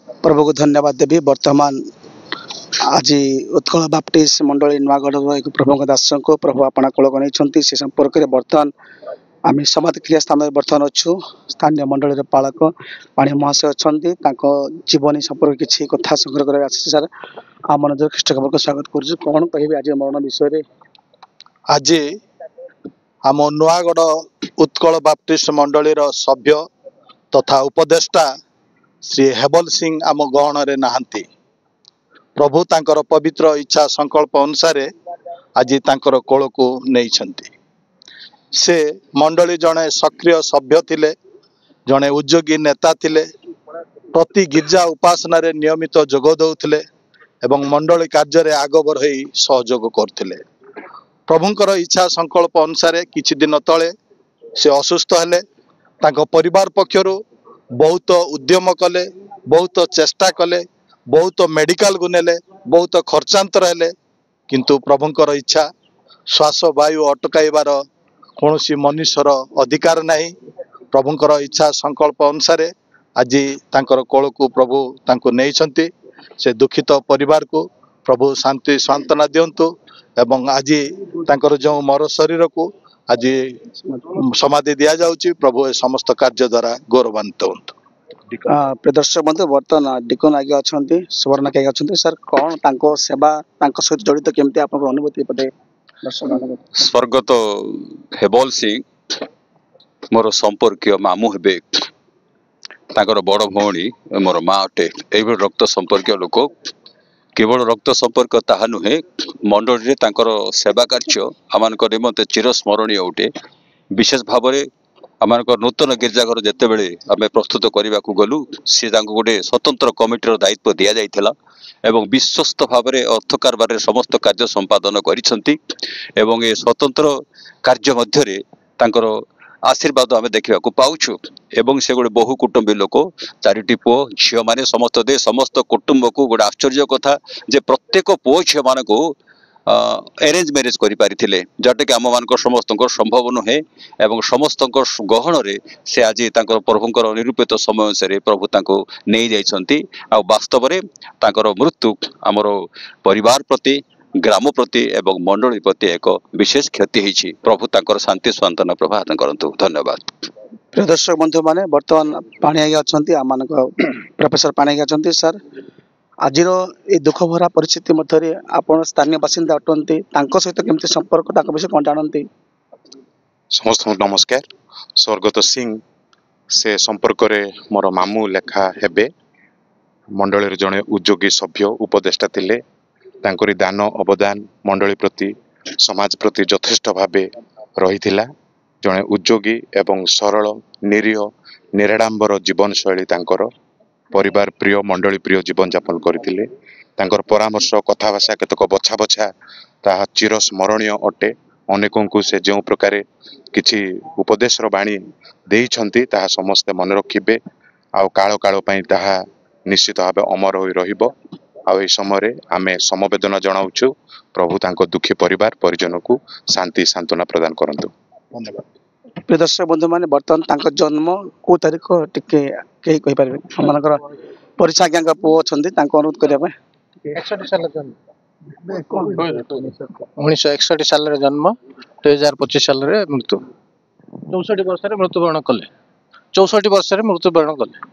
प्रभु को धन्यवाद देवी। वर्तमान आज उत्कल बाप्टिस्ट मंडली नुआगढ़ एक प्रभु दास को प्रभु आपना कोलक नहीं से संपर्क में बर्तमान आम समाधि क्रिया स्थान में बर्तमान अच्छु। स्थानीय मंडली पालक पाणी महाशय अच्छा जीवनी संपर्क किसी कथा संग्रह कर सर आ मनोज ख्रीष्ट खबर को स्वागत करुँ। कौन कहे आज मरण विषय आज आम नुआगढ़ उत्कल बाप्टिस्ट मंडली सभ्य तथा उपदेष्टा श्री हेबल सिंह आम गहन रे नहांती। प्रभु तांकर पवित्र इच्छा संकल्प अनुसार आज तांकर कोल को नहीं से मंडली जड़े सक्रिय सभ्य थिले, जड़े उद्योगी नेता थिले, प्रति गिर्जा उपासना रे नियमित जोग दौथिले एवं मंडली कार्य रे आग बढ़ई सहयोग करथिले। प्रभुंकर इच्छा संकल्प अनुसार किछि दिन तले से असुस्थ हेले। तांको परिवार पक्षरु बहुत उद्यम कले, बहुत चेष्टा कले, बहुत मेडिकल को नेले, बहुत खर्चांतर हेले, किंतु प्रभुंकर इच्छा श्वास वायु अटकाइबार कौनसी मनुष्यर अधिकार नहीं। प्रभुंकर इच्छा संकल्प अनुसार आज तांकर कोल को प्रभु तांको नेइछंती। से दुखित परिवार को प्रभु शांति सांत्वना दियंतु एवं आज तांकर जो मर शरीर को आज समाधि दिया जाउची। प्रभु ए समस्त कार्य द्वारा गौरवान्वित होंतु। प्रदर्शक बंधु बर्तमान डिकन आगे अच्छा सुवर्ण आगे अच्छा सर कौन तांको सेवा तांको सहित जड़ित केमती आप अनुभूति पटे दर्शक स्वर्गत हेबल सिंह मोर संपर्कीय मामू हेबे। तांकर बड़ भौणी मोर माँ अटे। एभଳି रक्त संपर्कीय लोक केवल रक्त संपर्क ताहा नुहे मंडली रे तांकर सेवा कार्य आमानक निमंते चिरस्मरणीय उठे। विशेष भाव में आमानक नूतन गिरजाघर जिते बड़े आम प्रस्तुत करने को गलु सी गोटे स्वतंत्र कमिटर दायित्व दि जाइथिला एवं विश्वस्त भाव में अर्थ कारबार समस्त कार्य संपादन करिसेंती एवं ए स्वतंत्र कार्य मध्य तांकर आशीर्वाद आम देखा पाऊछु। एवं से गोटे बहु कुटुंबी लोक चारिटी पुओ झील मैंने समस्त दे समस्त कुटुंब को गोटे आश्चर्य कथा जे प्रत्येक पुओ झील मान को अरेंज मैरेज करें जोटा कि आम मान समस्त संभव नुहे एवं समस्त गहन से आज प्रभुंर निरूपित समय अनुसार प्रभु तांको नहीं जाइछंती। आ वास्तव में तांकर मृत्यु आमर परिवार प्रति ग्राम प्रति एवं मंडली प्रति एक विशेष क्षति होती। प्रभु तांकर शांति सांत्वना प्रभात करंतु। धन्यवाद। प्रिय दर्शक बंधु माने बर्तमान पाणी आगे अच्छा आम प्रोफेसर पाणी आगे अच्छा सर आज ये दुख भरा परिस्थिति मध्य आपण स्थानीय बासिंदा अटंती सहित केमती संपर्क विषय कौन जानती? समस्त नमस्कार। स्वर्गत सिंह से संपर्क रे मोर मामू लेखा हेबे। मंडली जड़े उद्योगी सभ्य उपदेष्टा थिले। तांकरी दान अवदान मंडली प्रति समाज प्रति यथेष्ट भावे रही। जड़े उद्योगी एवं सरल निरीह निराडंबर जीवन शैली तांकर परिवार प्रिय मंडली प्रिय जीवन यापन करथिले। तांकर परामर्श कथा भाषा केतक बछा बछा ताहा चिर स्मरणीय अटे। अनेकों को से जो प्रकार किछि उपदेशर बाणी देइछंती ताहा समस्ते मन रखिबे। आ काल काल पई ताहा निश्चित भावे अमर होई रहिबो। आ ए समय आमे समवेदना जनाउछु। प्रभु तांको दुखी परिवार परिजन को शांति सांत्वना प्रदान करंतु। धन्यवाद। प्रिय दर्शक बंधु माने बर्तमान जन्म को तारीख टिके कही कहि पारबे? हमनकर परिचाज्ञा पुओ छंदी तांको अनुरोध करिया पे 61 साल जन्म 1961 साल रे जन्म 2025 साल रे मृत्यु 64 वर्ष रे मृत्युवरण कले 64 वर्ष रे मृत्युवरण कले।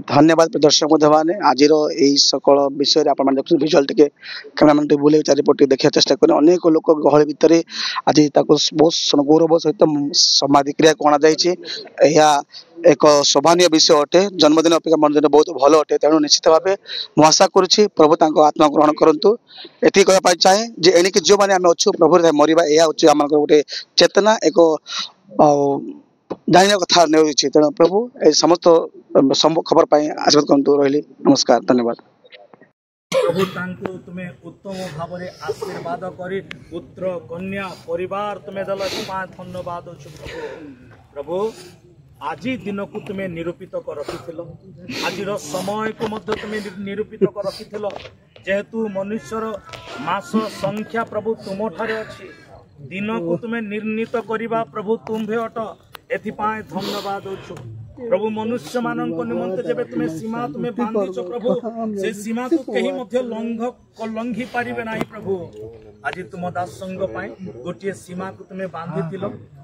धन्यवाद। दर्शक बंधु माने आज सकल विषय आप देखते विजुअल टे कैमरामैन टे बुले चारिपटे देखा चेष्टा करें। अनेक लोक गहल भितर आज बहुत गौरव सहित समाधि क्रिया कणा एक शोभनीय विषय अटे। जन्मदिन अपेक्षा मनोदिन बहुत भल अटे। तेणु निश्चित भाव मु आशा करुच्ची प्रभु आत्मा ग्रहण करूँ। ये कहना चाहे जे एणिक जो मैंने आम अच्छु प्रभु मरवा यह हूँ आम गोटे चेतना एक जाना कथा नहीं। तेणु प्रभु ए समस्त खबर आशीर्वाद करतु। रही नमस्कार। धन्यवाद। प्रभु तांको तुमे उत्तम भाव में आशीर्वाद करी पुत्र कन्या परिवार तुम्हें दल धन्यवाद अच्छु प्रभु। आज दिन को तुम्हें निरूपित कर रखिथिल। आज समय को मध्य तुम्हें निरूपित कर रखिथिल। जेहेतु मनुष्यर मास संख्या प्रभु तुम ठारे अछि। दिन को तुम्हें निर्णीत करवा प्रभु तुम्भे अट। एथिपाई धन्यवाद अच्छु। प्रभु मनुष्य मानक निमंते जब तुम्हें सीमा तुम्हें बांधिच प्रभु से सीमा को कहीं मध्य लंघी पारिबे नाही प्रभु आज तुम दासंग गोटे सीमा को तुम्हें बांधि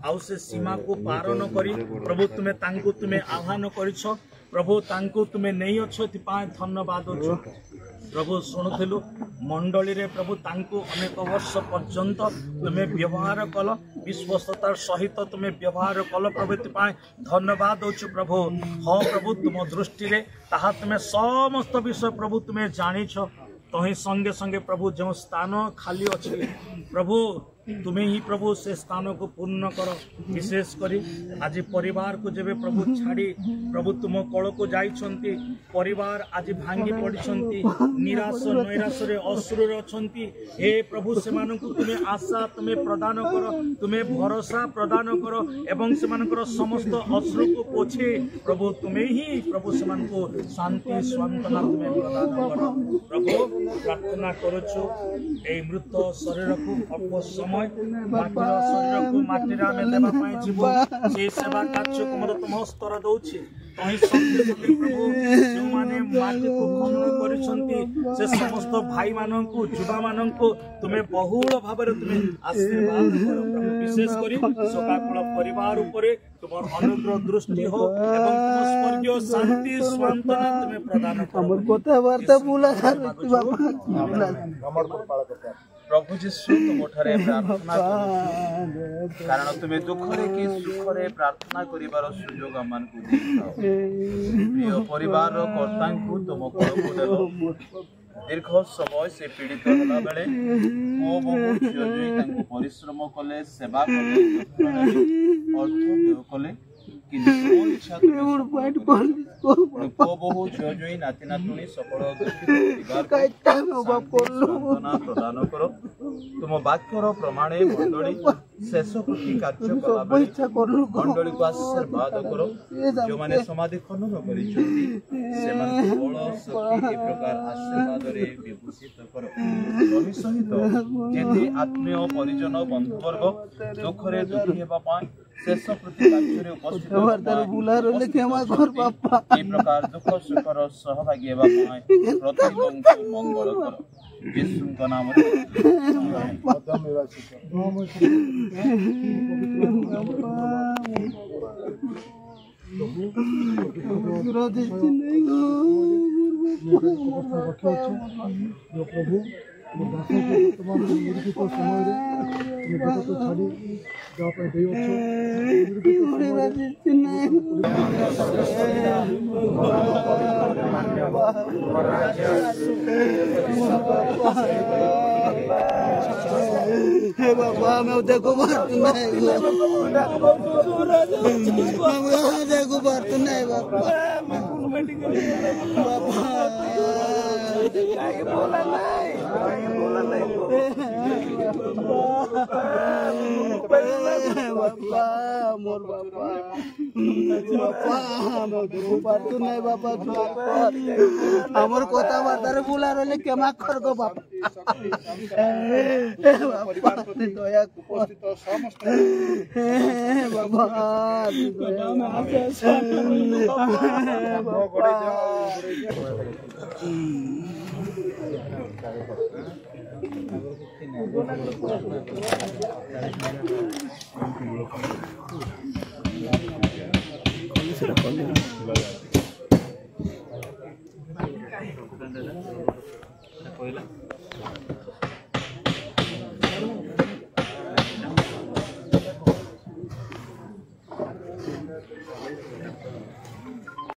आउ से सीमा को पार न करी प्रभु तुम्हें तांको तुम्हें आह्वान करिछ प्रभु तांको तुम्हें नहीं अच्छो धन्यवाद अच्छो प्रभु शुणुलु मंडली रे प्रभु तांको अनेक वर्ष पर्यंत तुम्हें व्यवहार कल विश्वस्ततार सहित तुम्हें व्यवहार कल प्रभु धन्यवाद अच्छु प्रभु हाँ प्रभु तुम दृष्टि रे ताहा तुम्हें समस्त विषय प्रभु तुम्हें जानिछ तही संगे संगे प्रभु जो स्थान खाली अच्छी प्रभु तुम्हें ही प्रभु से स्थान को पूर्ण कर विशेष करी आज परिवार को जब प्रभु छाड़ी प्रभु तुम कल को जाइछंती परिवार आज भांगी पड़िछंती निराश नैराश रे अश्रुर अछंती हे प्रभु से मानकु तुम्हें आशा तुम्हें प्रदान कर तुम्हें भरोसा प्रदान कर एवं से मानकर समस्त अश्रु को पोछे प्रभु तुम्हें ही प्रभु से मानकु शांति सांत्वना तुम्हें प्रदान कर प्रभु प्रार्थना करुछु ए मृत शरीर को अल्प समय माटिर शरीर को माटी आम देवाई जीव से सेवा कार्य को तुम हस्तर दौची तही प्रभु जो माने माटी को खनन करिसंती से समस्त भाई माननकु युवा माननकु तुम्हें बहुल भाव तुम्हें आशीर्वाद करो प्रभु विशेष करी सकाकुल परिवार उपरे तुम अनुग्रह दृष्टि हो एवं तुम स्वर्गीय शांति सांत्वना तुम्हें प्रदान करो कथावार्ता बोला प्रभु जीशु तुम ठारे प्रार्थना करूछु कारण तुम्हें दुखरे कि सुखरे प्रार्थना करिवार सुयोग हमनकु देखाओ प्रिय परिवार कर्ता को तुम कलको देलो दीर्घ समय से पीड़ित होला बेले मो बहु झियो परिश्रम कले सेवा कले अर्थ व्यय कले इच्छा बहु झियो नाती नातुणी सकल प्रदान कर तुम वाक्यर प्रमाणे मंडली शेष कृति कार्य कला मंडली को आशीर्वाद कर जो माने समाधि खनन करिसेंती सेमान बल शक्ति ए प्रकार आशीर्वाद रे विभूषित कर तहि सहित जेते आत्मीय परिजन बंधुवर्ग दुखरे दुखी हेबा पाए शेष कृति कार्य उपस्थित ए प्रकार दुख सुखर सहभागी हेबा पाए प्रत्येक मंगल कर यीशु का नाम प्रभु वर्तमान निरूपित समय जगत छाड़ी जहाँ हे बाबा मैं देखो बात नहीं देखो बात नहीं बाबा मोर बाबा देखो बात नहीं बाबा আমার কথা বার্তারে ভুলা রইলে কেমা করব বাবা দয়া উপস্থিত সমস্ত বাবা